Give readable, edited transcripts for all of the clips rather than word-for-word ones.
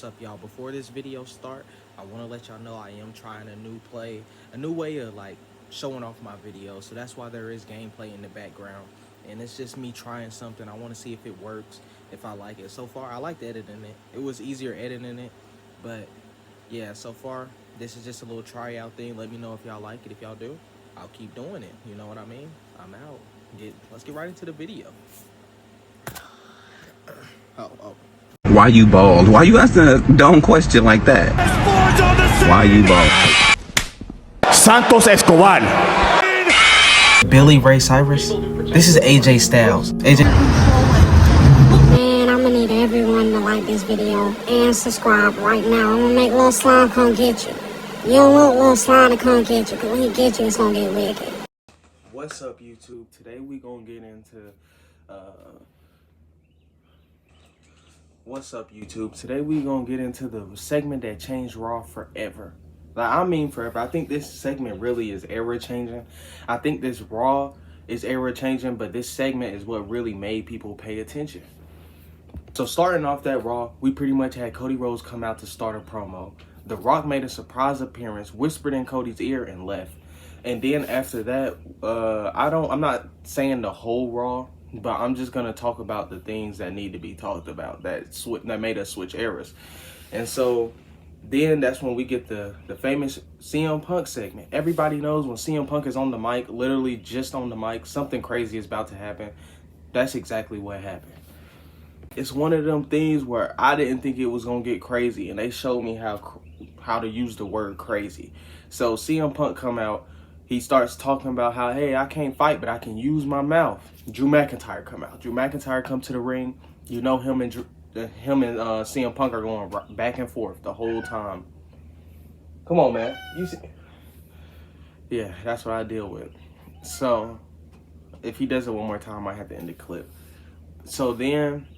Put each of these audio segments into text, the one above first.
What's up, y'all? Before this video start, I want to let y'all know I am trying a new way of like showing off my videos. So that's why there is gameplay in the background, and it's just me trying something. I want to see if it works, if I like it. So far, I liked editing it. It was easier editing it, but yeah, so far this is just a little tryout thing. Let me know if y'all like it. If y'all do, I'll keep doing it. You know what I mean? I'm out. Let's get right into the video. Oh. Why you bald? Why you asking a dumb question like that? Why you bald? Santos Escobar. Billy Ray Cyrus. This is AJ Styles. AJ. Man, I'm gonna need everyone to like this video and subscribe right now. I'm gonna make Lil Slime come get you. You don't want Lil Slime to come get you, because when he get you, it's gonna get wicked. What's up, YouTube? Today we gonna get into the segment that changed Raw forever. Like, I mean forever. I think this segment really is era changing. I think this Raw is era changing, but this segment is what really made people pay attention. So starting off that Raw, we pretty much had Cody Rhodes come out to start a promo. The Rock made a surprise appearance, whispered in Cody's ear, and left. And then after that, I'm not saying the whole Raw, but I'm just gonna talk about the things that need to be talked about that made us switch eras. And so then that's when we get the famous CM Punk segment. Everybody knows when CM Punk is on the mic, literally just on the mic, something crazy is about to happen. That's exactly what happened. It's one of them things where I didn't think it was gonna get crazy, and they showed me how to use the word crazy. So CM Punk come out. He starts talking about how, hey, I can't fight, but I can use my mouth. Drew McIntyre come out. Drew McIntyre come to the ring. You know him and CM Punk are going back and forth the whole time. Come on, man. You see? Yeah, that's what I deal with. So if he does it one more time, I might have to end the clip. So then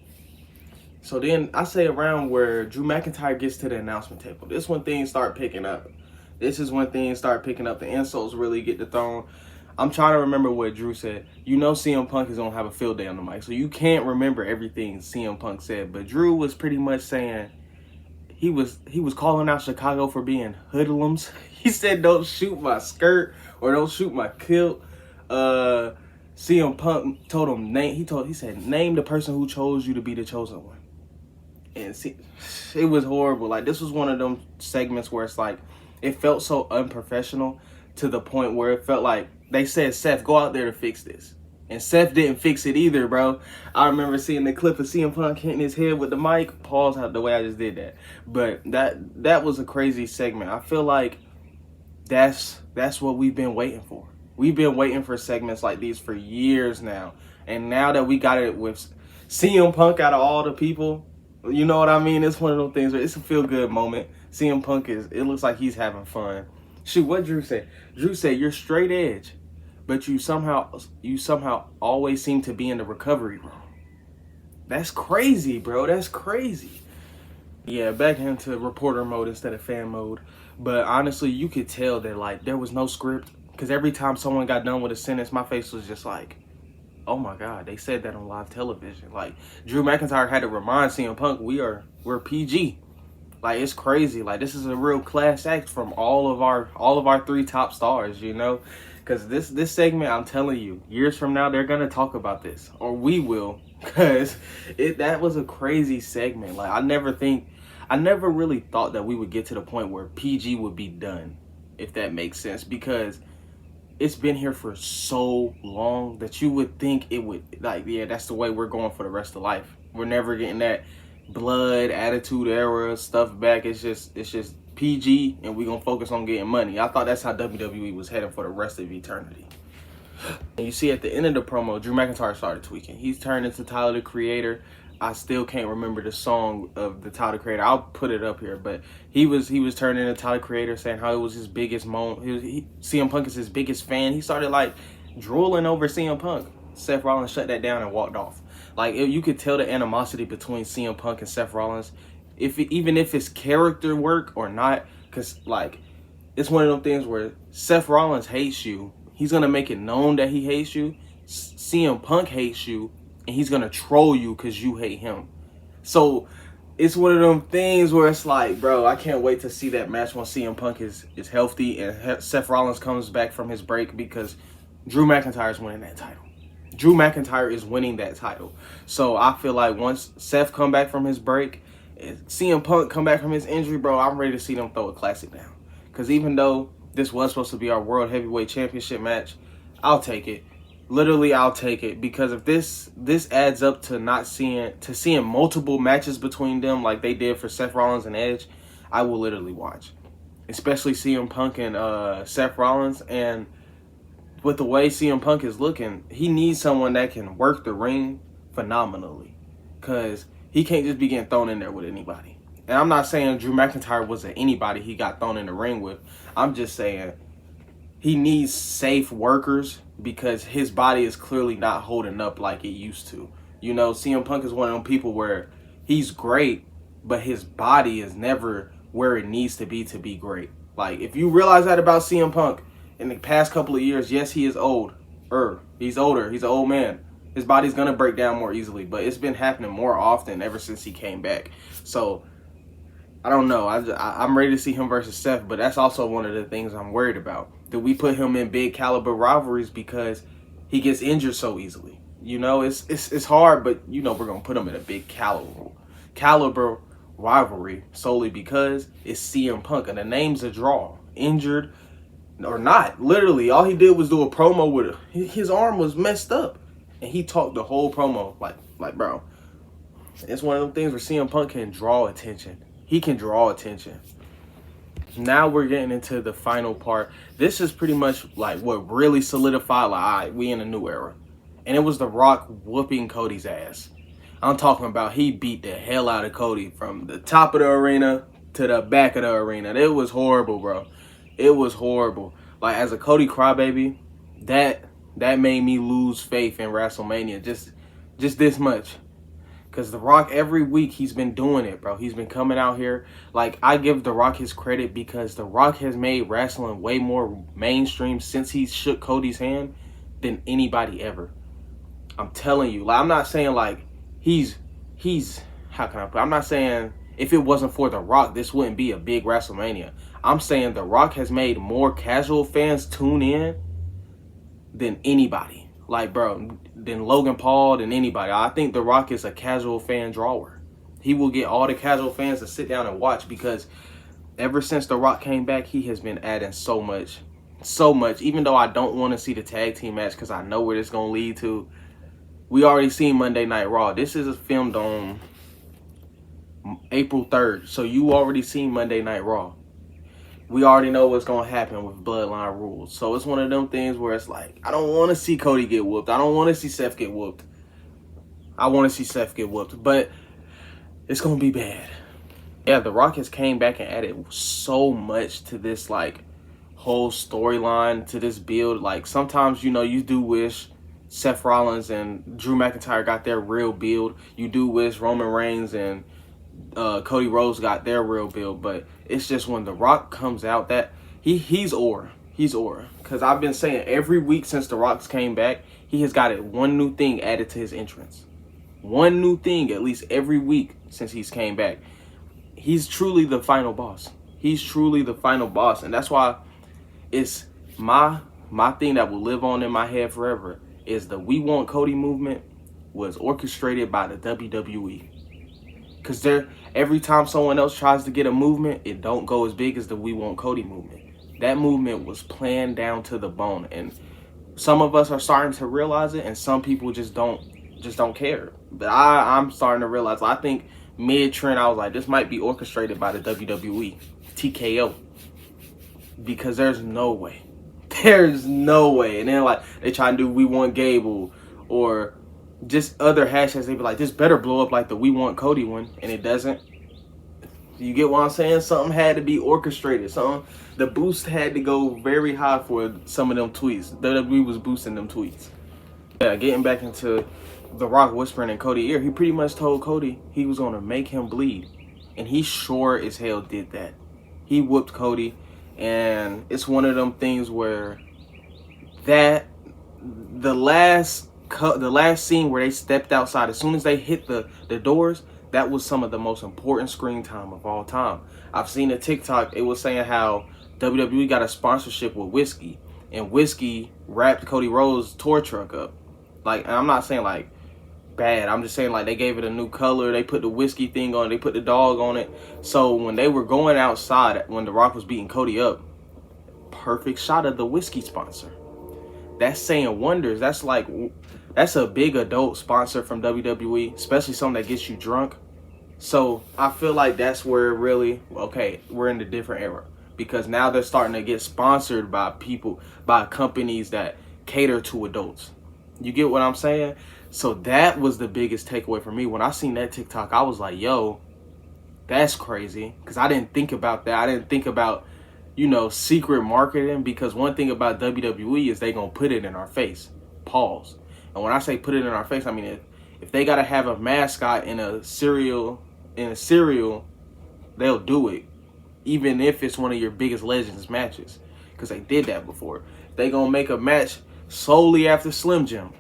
I say around where Drew McIntyre gets to the announcement table, this when things start picking up. This is when things start picking up. The insults really get to thrown. I'm trying to remember what Drew said. You know CM Punk is going to have a field day on the mic, so you can't remember everything CM Punk said. But Drew was pretty much saying he was calling out Chicago for being hoodlums. He said, don't shoot my skirt or don't shoot my kilt. CM Punk told him, he said, name the person who chose you to be the chosen one. And see, it was horrible. Like, this was one of them segments where it's like, it felt so unprofessional to the point where it felt like they said, Seth, go out there to fix this. And Seth didn't fix it either, bro. I remember seeing the clip of CM Punk hitting his head with the mic. Pause the way I just did that. But that was a crazy segment. I feel like that's what we've been waiting for. We've been waiting for segments like these for years now. And now that we got it with CM Punk out of all the people, you know what I mean? It's one of those things where it's a feel-good moment. CM Punk it looks like he's having fun. Shoot, what Drew said? Drew said, you're straight edge, but you somehow always seem to be in the recovery room. That's crazy, bro. That's crazy. Yeah, back into reporter mode instead of fan mode. But honestly, you could tell that like there was no script, because every time someone got done with a sentence, my face was just like, oh my God, they said that on live television. Like, Drew McIntyre had to remind CM Punk, we're PG. Like, it's crazy. Like, this is a real class act from all of our three top stars, you know? Because this segment, I'm telling you, years from now, they're gonna talk about this, or we will, because that was a crazy segment. Like, I never really thought that we would get to the point where PG would be done, if that makes sense, because it's been here for so long that you would think it would, like, yeah, that's the way we're going for the rest of life. We're never getting that blood, attitude era stuff back. It's just PG, and we're gonna focus on getting money. I thought that's how WWE was heading for the rest of eternity. And you see at the end of the promo, Drew McIntyre started tweaking. He's turned into Tyler, the Creator. I still can't remember the song of the Tyler, the Creator. I'll put it up here, but he was turning into Tyler, the Creator, saying how it was his biggest moment. CM Punk is his biggest fan. He started like drooling over CM Punk. Seth Rollins shut that down and walked off. Like, you could tell the animosity between CM Punk and Seth Rollins, even if it's character work or not, because like it's one of those things where Seth Rollins hates you. He's gonna make it known that he hates you. CM Punk hates you, and he's gonna troll you because you hate him. So it's one of them things where it's like, bro, I can't wait to see that match when CM Punk is healthy and Seth Rollins comes back from his break, because Drew McIntyre is winning that title. Drew McIntyre is winning that title. So I feel like once Seth come back from his break, CM Punk come back from his injury, bro, I'm ready to see them throw a classic down. Because even though this was supposed to be our World Heavyweight Championship match, I'll take it. Literally, I'll take it, because if this adds up to seeing multiple matches between them like they did for Seth Rollins and Edge, I will literally watch. Especially CM Punk and Seth Rollins. And with the way CM Punk is looking, he needs someone that can work the ring phenomenally, because he can't just be getting thrown in there with anybody. And I'm not saying Drew McIntyre was anybody he got thrown in the ring with. I'm just saying he needs safe workers, because his body is clearly not holding up like it used to. You know, CM Punk is one of them people where he's great, but his body is never where it needs to be great. Like, if you realize that about CM Punk in the past couple of years, yes, he is old. He's older. He's an old man. His body's going to break down more easily, but it's been happening more often ever since he came back. So, I don't know. I'm ready to see him versus Seth, but that's also one of the things I'm worried about. Do we put him in big caliber rivalries because he gets injured so easily? You know, it's hard, but you know we're gonna put him in a big caliber rivalry solely because it's CM Punk and the name's a draw. Injured or not, literally all he did was do a promo with his arm was messed up, and he talked the whole promo like bro. It's one of them things where CM Punk can draw attention. He can draw attention. Now we're getting into the final part. This is pretty much like what really solidified, like, all right, we in a new era. And it was The Rock whooping Cody's ass. I'm talking about he beat the hell out of Cody from the top of the arena to the back of the arena. It was horrible, bro. It was horrible. Like, as a Cody crybaby, that made me lose faith in WrestleMania. Just this much. Because The Rock, every week, he's been doing it, bro. He's been coming out here. Like, I give The Rock his credit because The Rock has made wrestling way more mainstream since he shook Cody's hand than anybody ever. I'm telling you. Like, I'm not saying, like, he's how can I put it? I'm not saying if it wasn't for The Rock, this wouldn't be a big WrestleMania. I'm saying The Rock has made more casual fans tune in than anybody. Like, bro, than Logan Paul, than anybody. I think The Rock is a casual fan drawer. He will get all the casual fans to sit down and watch, because ever since The Rock came back, he has been adding so much. Even though I don't want to see the tag team match because I know where this is going to lead to. We already seen Monday Night Raw. This is filmed on April 3rd. So you already seen Monday Night Raw. We already know what's going to happen with Bloodline Rules. So it's one of them things where it's like, I don't want to see Cody get whooped. I don't want to see Seth get whooped. I want to see Seth get whooped. But it's going to be bad. Yeah, The Rock has came back and added so much to this, like, whole storyline, to this build. Like, sometimes, you know, you do wish Seth Rollins and Drew McIntyre got their real build. You do wish Roman Reigns and Cody Rhodes got their real build, but it's just when The Rock comes out that he's aura. Because I've been saying every week since The Rock's came back, he has got one new thing added to his entrance. One new thing at least every week since he's came back. He's truly the final boss. And that's why it's my thing that will live on in my head forever is the We Want Cody movement was orchestrated by the WWE. Because every time someone else tries to get a movement, it don't go as big as the We Want Cody movement. That movement was planned down to the bone. And some of us are starting to realize it, and some people just don't care. But I'm starting to realize. I think mid-trend, I was like, this might be orchestrated by the WWE. TKO. Because there's no way. And then, like, they try to do We Want Gable or just other hashtags. They be like, this better blow up like the We Want Cody one, and it doesn't. You get what I'm saying? Something had to be orchestrated. The boost had to go very high for some of them tweets. WWE was boosting them tweets. Yeah, getting back into The Rock whispering in Cody's ear, he pretty much told Cody he was going to make him bleed. And he sure as hell did that. He whooped Cody. And it's one of them things where the last scene where they stepped outside, as soon as they hit the doors, that was some of the most important screen time of all time. I've seen a TikTok, it was saying how WWE got a sponsorship with whiskey, and whiskey wrapped Cody Rhodes' tour truck up. Like, and I'm not saying like bad, I'm just saying like they gave it a new color, they put the whiskey thing on it, they put the dog on it. So when they were going outside, when The Rock was beating Cody up, perfect shot of the whiskey sponsor. That's saying wonders. That's a big adult sponsor from WWE, especially something that gets you drunk. So I feel like that's where really, okay, we're in a different era, because now they're starting to get sponsored by people, by companies that cater to adults. You get what I'm saying? So that was the biggest takeaway for me. When I seen that TikTok, I was like, yo, that's crazy. Because I didn't think about that. I didn't think about, secret marketing, because one thing about WWE is they gonna put it in our face. Pause. And when I say put it in our face, I mean if they gotta have a mascot in a cereal, they'll do it, even if it's one of your biggest legends matches, because they did that before. If they gonna make a match solely after Slim Jim,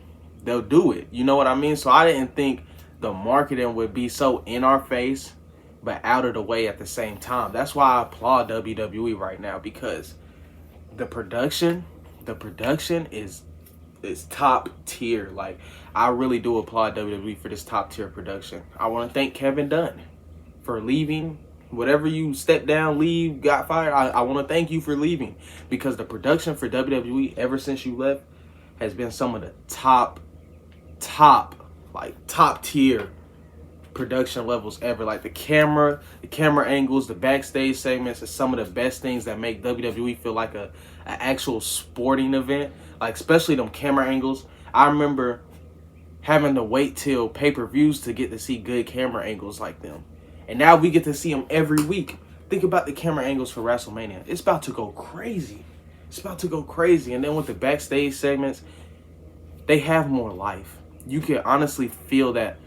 they'll do it. You know what I mean? So I didn't think the marketing would be so in our face, but out of the way at the same time. That's why I applaud WWE right now, because the production is top tier. Like, I really do applaud WWE for this top tier production. I want to thank Kevin Dunn for leaving. Whatever you step down, leave, got fired, I want to thank you for leaving, because the production for WWE ever since you left has been some of the top tier production levels ever. Like the camera angles, the backstage segments is some of the best things that make WWE feel like an actual sporting event. Like, especially them camera angles. I remember having to wait till pay-per-views to get to see good camera angles like them. And now we get to see them every week. Think about the camera angles for WrestleMania. It's about to go crazy. And then with the backstage segments, they have more life. You can honestly feel that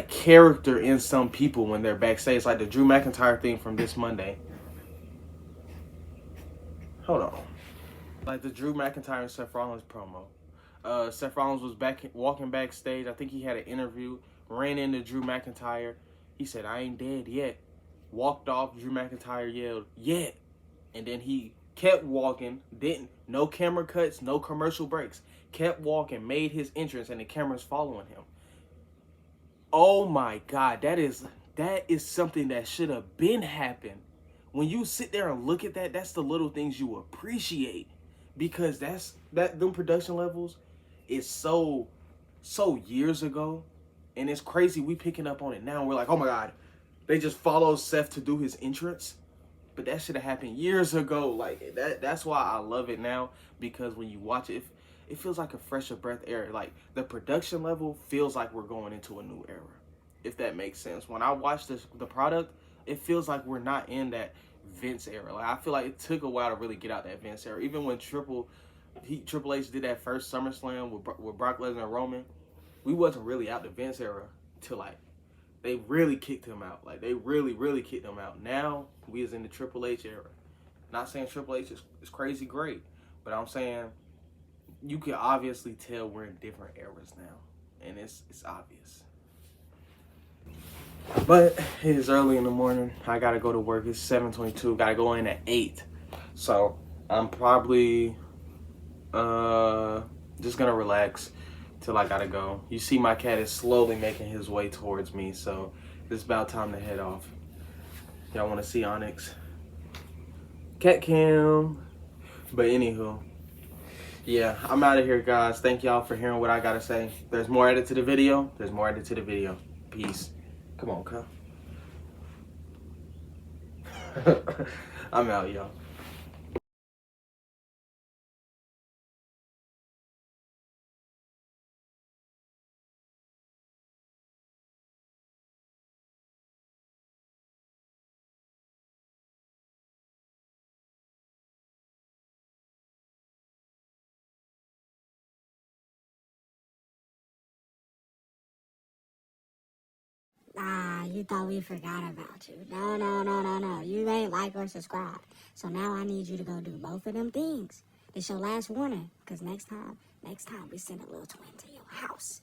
character in some people when they're backstage, like the Drew McIntyre thing from this Monday. Hold on. Like the Drew McIntyre and Seth Rollins promo. Seth Rollins was walking backstage. I think he had an interview, ran into Drew McIntyre. He said, "I ain't dead yet." Walked off. Drew McIntyre yelled, "Yet." And then he kept walking. No camera cuts, no commercial breaks. Kept walking, made his entrance, and the camera's following him. Oh my God, that is something that should have been happened. When you sit there and look at that, that's the little things you appreciate, because them production levels is so years ago, and it's crazy we picking up on it now. We're like, oh my God, they just followed Seth to do his entrance, but that should have happened years ago. Like that's why I love it now, because when you watch it, it feels like a fresher breath air. Like the production level feels like we're going into a new era, if that makes sense. When I watch the product, it feels like we're not in that Vince era. Like, I feel like it took a while to really get out that Vince era. Even when Triple H did that first SummerSlam with Brock Lesnar and Roman, we wasn't really out the Vince era till like they really kicked him out. Like they really kicked him out. Now we is in the Triple H era. Not saying Triple H is crazy great, but I'm saying you can obviously tell we're in different eras now, and it's obvious. But it is early in the morning. I gotta go to work. It's 7:22. Gotta go in at 8. So I'm probably just gonna relax till I gotta go. You see my cat is slowly making his way towards me, so it's about time to head off. Y'all wanna see Onyx? Cat cam. But anywho, yeah, I'm out of here, guys. Thank y'all for hearing what I gotta say. There's more added to the video. Peace. Come on, cuz. I'm out, y'all. You thought we forgot about you. No. You ain't like or subscribe. So now I need you to go do both of them things. It's your last warning. Because next time we send a little twin to your house.